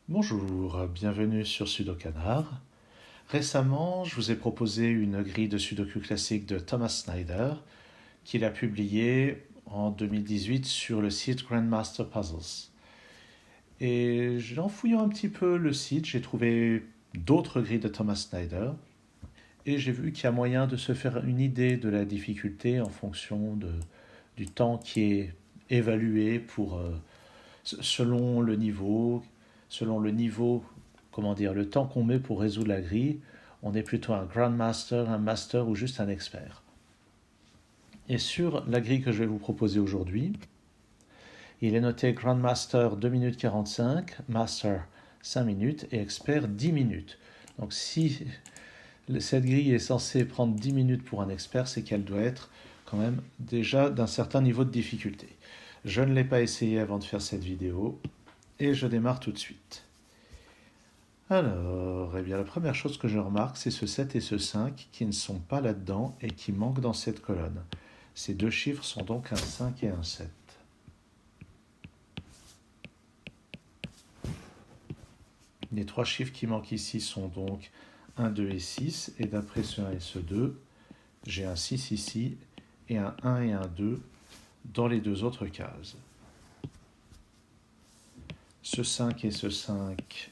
Bonjour, bienvenue sur Sudokanar. Récemment, je vous ai proposé une grille de Sudoku classique de Thomas Snyder qu'il a publiée en 2018 sur le site Grandmaster Puzzles. Et en fouillant un petit peu le site, j'ai trouvé d'autres grilles de Thomas Snyder et j'ai vu qu'il y a moyen de se faire une idée de la difficulté en fonction du temps qui est évalué selon le niveau, comment dire, le temps qu'on met pour résoudre la grille. On est plutôt un Grandmaster, un Master ou juste un expert. Et sur la grille que je vais vous proposer aujourd'hui, il est noté Grandmaster 2 minutes 45, Master 5 minutes et Expert 10 minutes. Donc si cette grille est censée prendre 10 minutes pour un expert, c'est qu'elle doit être quand même déjà d'un certain niveau de difficulté. Je ne l'ai pas essayé avant de faire cette vidéo et je démarre tout de suite. Alors, eh bien, la première chose que je remarque, c'est ce 7 et ce 5 qui ne sont pas là-dedans et qui manquent dans cette colonne. Ces deux chiffres sont donc un 5 et un 7. Les trois chiffres qui manquent ici sont donc 1, 2 et 6. Et d'après ce 1 et ce 2, j'ai un 6 ici et un 1 et un 2 dans les deux autres cases. Ce 5 et ce 5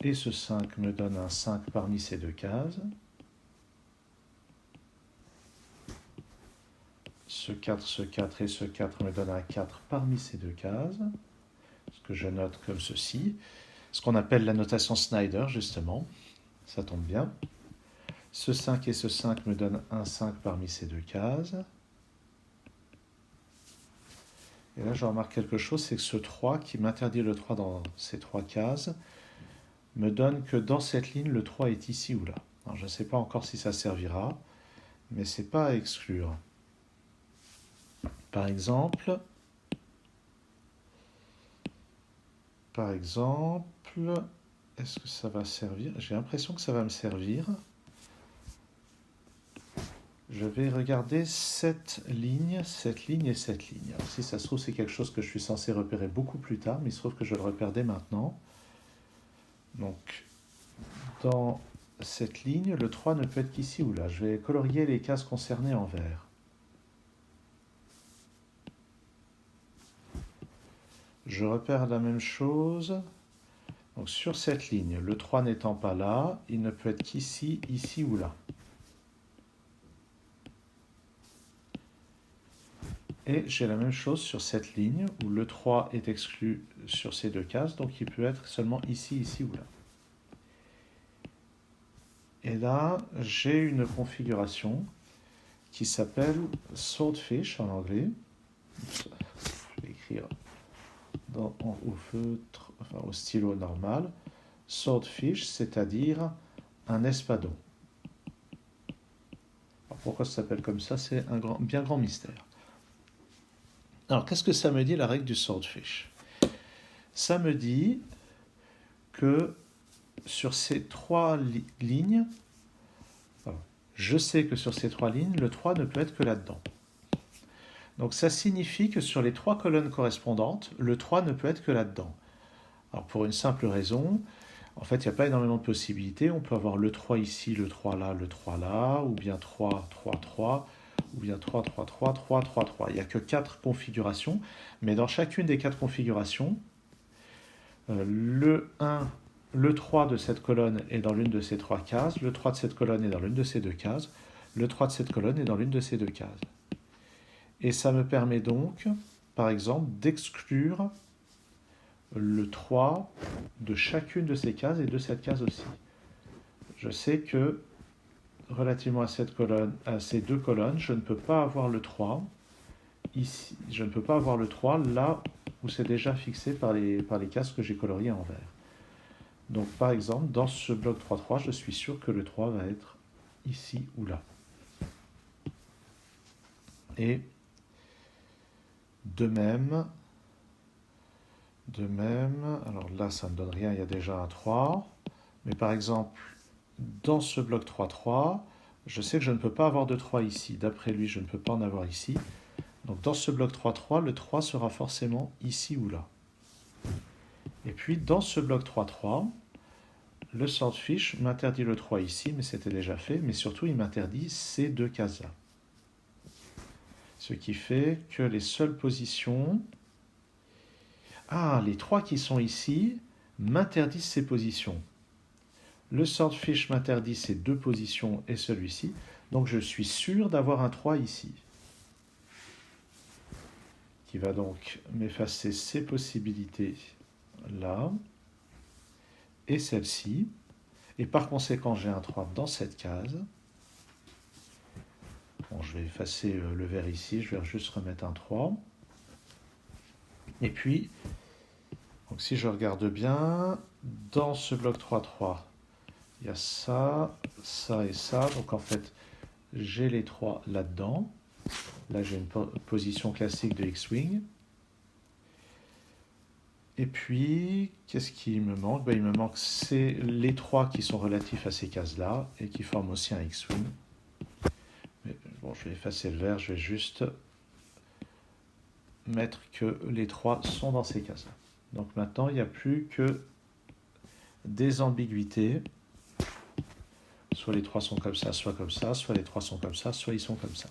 et ce 5 me donnent un 5 parmi ces deux cases. Ce 4 et ce 4 me donnent un 4 parmi ces deux cases, ce que je note comme ceci, ce qu'on appelle la notation Snyder, justement, ça tombe bien. Ce 5 et ce 5 me donnent un 5 parmi ces deux cases. Et là, je remarque quelque chose, c'est que ce 3, qui m'interdit le 3 dans ces trois cases, me donne que dans cette ligne, le 3 est ici ou là. Alors, je ne sais pas encore si ça servira, mais ce n'est pas à exclure. Par exemple, est-ce que ça va servir? J'ai l'impression que ça va me servir. Je vais regarder cette ligne et cette ligne. Alors, si ça se trouve, c'est quelque chose que je suis censé repérer beaucoup plus tard, mais il se trouve que je le repère dès maintenant. Donc, dans cette ligne, le 3 ne peut être qu'ici ou là. Je vais colorier les cases concernées en vert. Je repère la même chose. Donc, sur cette ligne, le 3 n'étant pas là, il ne peut être qu'ici, ici ou là. Et j'ai la même chose sur cette ligne où le 3 est exclu sur ces deux cases, donc il peut être seulement ici, ici ou là. Et là, j'ai une configuration qui s'appelle Swordfish en anglais. Je vais écrire au feutre, enfin au stylo normal. Swordfish, c'est-à-dire un espadon. Alors pourquoi ça s'appelle comme ça? C'est un bien grand mystère. Alors, qu'est-ce que ça me dit, la règle du Swordfish? Ça me dit que sur ces trois lignes, je sais que sur ces trois lignes, le 3 ne peut être que là-dedans. Donc ça signifie que sur les trois colonnes correspondantes, le 3 ne peut être que là-dedans. Alors pour une simple raison, en fait, il n'y a pas énormément de possibilités. On peut avoir le 3 ici, le 3 là, ou bien 3, 3, 3, ou bien 3, 3, 3, 3, 3, 3. Il n'y a que 4 configurations, mais dans chacune des 4 configurations, le 1, le 3 de cette colonne est dans l'une de ces 3 cases, le 3 de cette colonne est dans l'une de ces 2 cases, le 3 de cette colonne est dans l'une de ces 2 cases. Et ça me permet donc, par exemple, d'exclure le 3 de chacune de ces cases et de cette case aussi. Je sais que, relativement à cette colonne, à ces deux colonnes, je ne peux pas avoir le 3 ici. Je ne peux pas avoir le 3 là où c'est déjà fixé par les cases que j'ai coloriées en vert. Donc par exemple, dans ce bloc 3-3, je suis sûr que le 3 va être ici ou là. Et de même, alors là ça ne me donne rien, il y a déjà un 3, mais par exemple, dans ce bloc 3-3, je sais que je ne peux pas avoir de 3 ici. D'après lui, je ne peux pas en avoir ici. Donc dans ce bloc 3-3, le 3 sera forcément ici ou là. Et puis dans ce bloc 3-3, le swordfish m'interdit le 3 ici, mais c'était déjà fait, mais surtout il m'interdit ces deux cases-là. Ce qui fait que les seules positions... Ah, les 3 qui sont ici m'interdisent ces positions. Le swordfish m'interdit ces deux positions et celui-ci, donc je suis sûr d'avoir un 3 ici, qui va donc m'effacer ces possibilités là, et celle-ci, et par conséquent j'ai un 3 dans cette case. Bon, je vais effacer le vert ici, je vais juste remettre un 3. Et puis, donc si je regarde bien, dans ce bloc 3-3, il y a ça, ça et ça, donc en fait j'ai les 3 là-dedans. Là j'ai une position classique de X-Wing. Et puis, qu'est-ce qui me manque? Il me manque les 3 qui sont relatifs à ces cases-là et qui forment aussi un X-Wing. Mais bon, je vais effacer le vert, je vais juste mettre que les 3 sont dans ces cases-là. Donc maintenant, il n'y a plus que des ambiguïtés. Soit les 3 sont comme ça, soit les 3 sont comme ça, soit ils sont comme ça.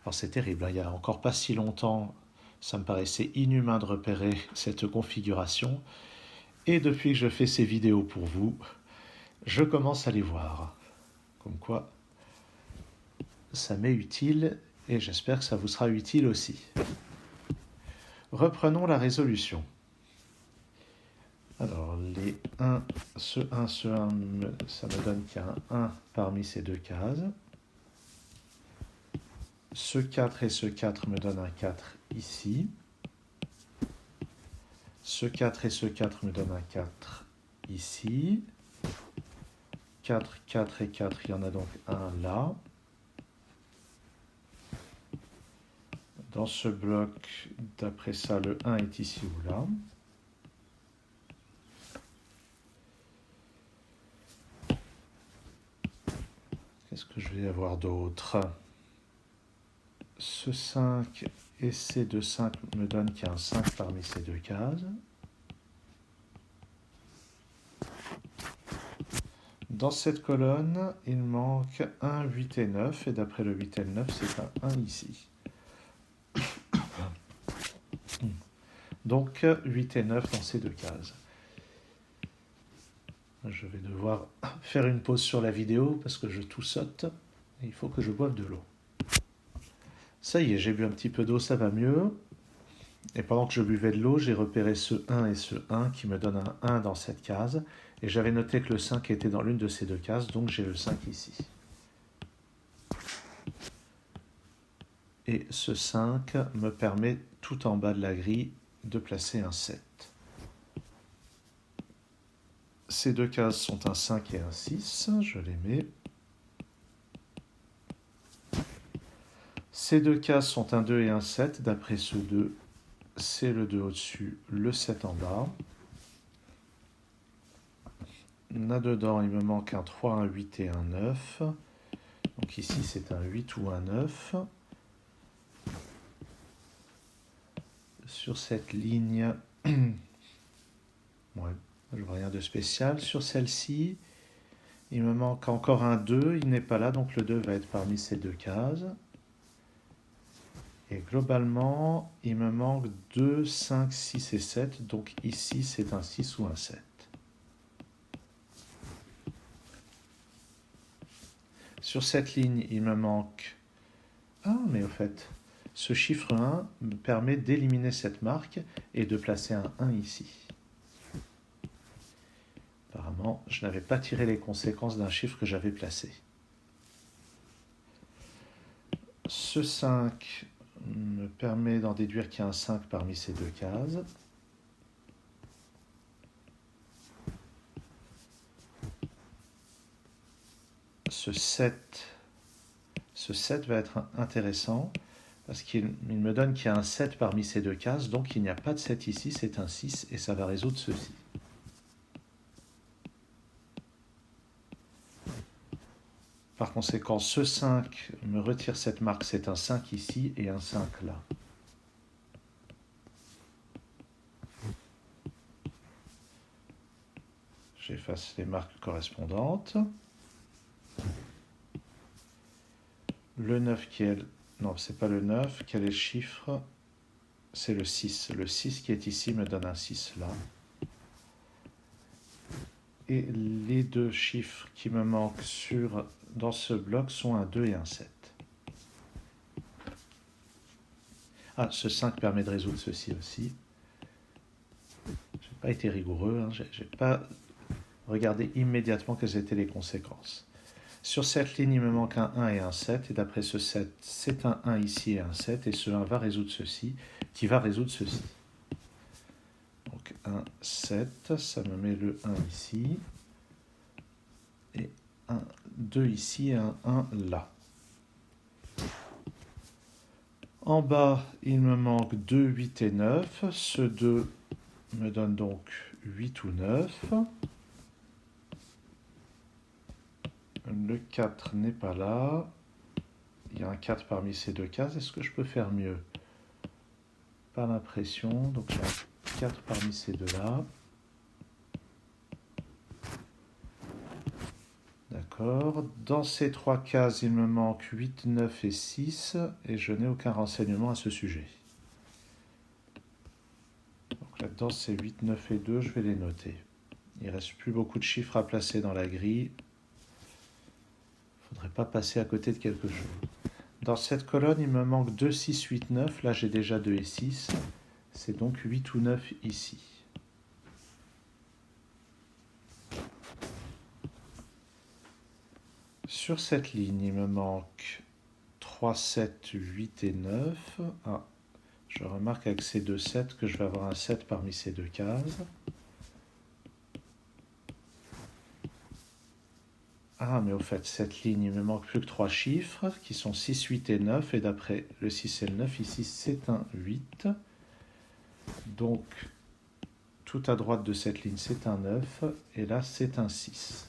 Alors c'est terrible, il n'y a encore pas si longtemps, ça me paraissait inhumain de repérer cette configuration. Et depuis que je fais ces vidéos pour vous, je commence à les voir. Comme quoi, ça m'est utile et j'espère que ça vous sera utile aussi. Reprenons la résolution. Alors, les 1, ce 1, ça me donne qu'il y a un 1 parmi ces deux cases. Ce 4 et ce 4 me donnent un 4 ici. Ce 4 et ce 4 me donnent un 4 ici. 4, 4 et 4, il y en a donc un là. Dans ce bloc, d'après ça, le 1 est ici ou là. Qu'est-ce que je vais avoir d'autre? Ce 5 et ces deux 5 me donnent qu'il y a un 5 parmi ces deux cases. Dans cette colonne, il manque 1, 8 et 9, et d'après le 8 et le 9, c'est un 1 ici. Donc 8 et 9 dans ces deux cases. Je vais devoir faire une pause sur la vidéo parce que je tout saute et il faut que je boive de l'eau. Ça y est, j'ai bu un petit peu d'eau, ça va mieux. Et pendant que je buvais de l'eau, j'ai repéré ce 1 et ce 1 qui me donnent un 1 dans cette case. Et j'avais noté que le 5 était dans l'une de ces deux cases, donc j'ai le 5 ici. Et ce 5 me permet, tout en bas de la grille, de placer un 7. Ces deux cases sont un 5 et un 6, je les mets. Ces deux cases sont un 2 et un 7, d'après ce 2, c'est le 2 au-dessus, le 7 en bas. Là-dedans, il me manque un 3, un 8 et un 9. Donc ici, c'est un 8 ou un 9. Sur cette ligne, ouais, je vois rien de spécial. Sur celle-ci, il me manque encore un 2, il n'est pas là, donc le 2 va être parmi ces deux cases. Et globalement, il me manque 2, 5, 6 et 7, donc ici, c'est un 6 ou un 7. Sur cette ligne, il me manque... Ah, mais au fait, ce chiffre 1 me permet d'éliminer cette marque et de placer un 1 ici. Apparemment, je n'avais pas tiré les conséquences d'un chiffre que j'avais placé. Ce 5 me permet d'en déduire qu'il y a un 5 parmi ces deux cases. Ce 7 va être intéressant parce qu'il me donne qu'il y a un 7 parmi ces deux cases, donc il n'y a pas de 7 ici, c'est un 6 et ça va résoudre ceci. Par conséquent, ce 5 me retire cette marque, c'est un 5 ici et un 5 là. J'efface les marques correspondantes. Le 9 qui est... Non, c'est pas le 9. Quel est le chiffre? C'est le 6. Le 6 qui est ici me donne un 6 là. Et les deux chiffres qui me manquent dans ce bloc sont un 2 et un 7. Ah, ce 5 permet de résoudre ceci aussi. Je n'ai pas été rigoureux, hein, je n'ai pas regardé immédiatement quelles étaient les conséquences. Sur cette ligne, il me manque un 1 et un 7, et d'après ce 7, c'est un 1 ici et un 7, et ce 1 va résoudre ceci, qui va résoudre ceci. Donc 1, 7, ça me met le 1 ici, et un 2 ici et un 1 là. En bas, il me manque 2, 8 et 9. Ce 2 me donne donc 8 ou 9. Le 4 n'est pas là. Il y a un 4 parmi ces deux cases. Est-ce que je peux faire mieux? Pas l'impression. Donc j'ai un 4 parmi ces deux-là. D'accord. Dans ces trois cases, il me manque 8, 9 et 6. Et je n'ai aucun renseignement à ce sujet. Donc là, dans ces 8, 9 et 2, je vais les noter. Il ne reste plus beaucoup de chiffres à placer dans la grille. Il ne faudrait pas passer à côté de quelque chose. Dans cette colonne, il me manque 2, 6, 8, 9. Là, j'ai déjà 2 et 6. C'est donc 8 ou 9 ici. Sur cette ligne, il me manque 3, 7, 8 et 9. Ah, je remarque avec ces deux 7 que je vais avoir un 7 parmi ces deux cases. Ah, mais au fait, cette ligne, il me manque plus que 3 chiffres, qui sont 6, 8 et 9, et d'après le 6 et le 9, ici, c'est un 8. Donc, tout à droite de cette ligne, c'est un 9, et là, c'est un 6.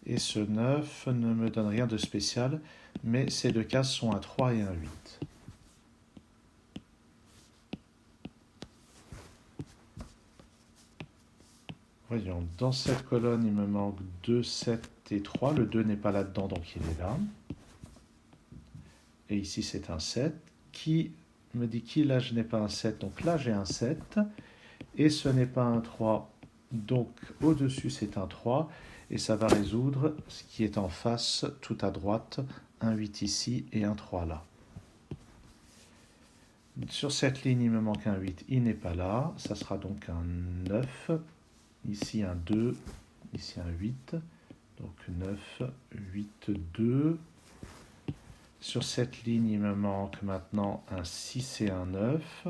Et ce 9 ne me donne rien de spécial, mais ces deux cases sont un 3 et un 8. Voyons, dans cette colonne, il me manque 2, 7 et 3. Le 2 n'est pas là-dedans, donc il est là. Et ici, c'est un 7. Qui me dit qui, là, je n'ai pas un 7. Donc là, j'ai un 7. Et ce n'est pas un 3. Donc au-dessus, c'est un 3. Et ça va résoudre ce qui est en face, tout à droite, un 8 ici et un 3 là. Sur cette ligne, il me manque un 8. Il n'est pas là. Ça sera donc un 9. Ici un 2, ici un 8, donc 9, 8, 2. Sur cette ligne, il me manque maintenant un 6 et un 9.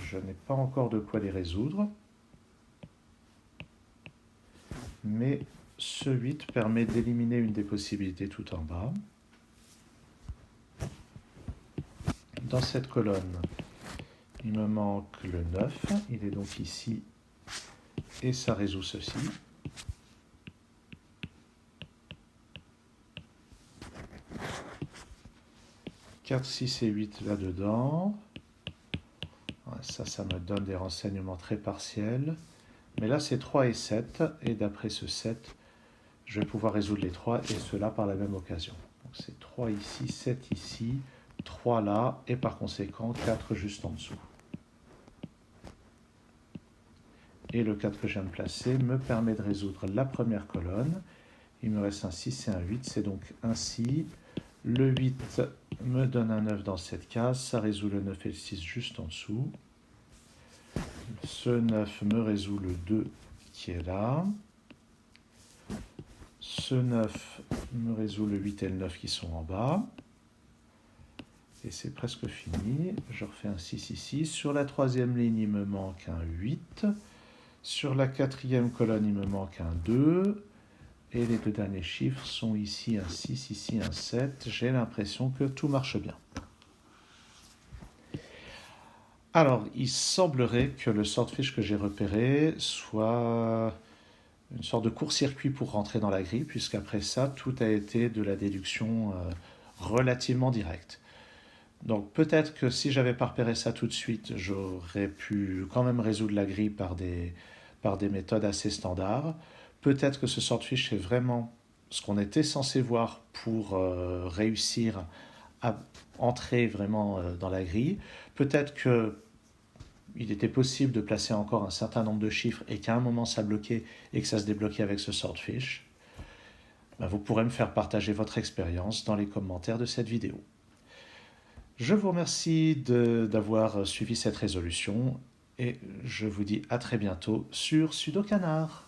Je n'ai pas encore de quoi les résoudre. Mais ce 8 permet d'éliminer une des possibilités tout en bas. Dans cette colonne, il me manque le 9. Il est donc ici. Et ça résout ceci. « 4, 6 et 8 là-dedans. Ça me donne des renseignements très partiels. Mais là, c'est 3 et 7. Et d'après ce 7, je vais pouvoir résoudre les 3 et cela par la même occasion. Donc c'est 3 ici, 7 ici, 3 là, et par conséquent 4 juste en dessous. Et le 4 que je viens de placer me permet de résoudre la première colonne. Il me reste un 6 et un 8, c'est donc ainsi. Le 8 me donne un 9 dans cette case, ça résout le 9 et le 6 juste en dessous. Ce 9 me résout le 2 qui est là. Ce 9 me résout le 8 et le 9 qui sont en bas. Et c'est presque fini. Je refais un 6 ici. Sur la troisième ligne, il me manque un 8. Sur la quatrième colonne, il me manque un 2. Et les deux derniers chiffres sont ici un 6, ici un 7. J'ai l'impression que tout marche bien. Alors, il semblerait que le swordfish que j'ai repéré soit une sorte de court-circuit pour rentrer dans la grille, puisqu'après ça, tout a été de la déduction relativement directe. Donc peut-être que si j'avais pas repéré ça tout de suite, j'aurais pu quand même résoudre la grille par des par des méthodes assez standards. Peut-être que ce swordfish est vraiment ce qu'on était censé voir pour réussir à entrer vraiment dans la grille. Peut-être qu'il était possible de placer encore un certain nombre de chiffres et qu'à un moment ça bloquait et que ça se débloquait avec ce swordfish. Vous pourrez me faire partager votre expérience dans les commentaires de cette vidéo. Je vous remercie d'avoir suivi cette résolution et je vous dis à très bientôt sur Sudokanar.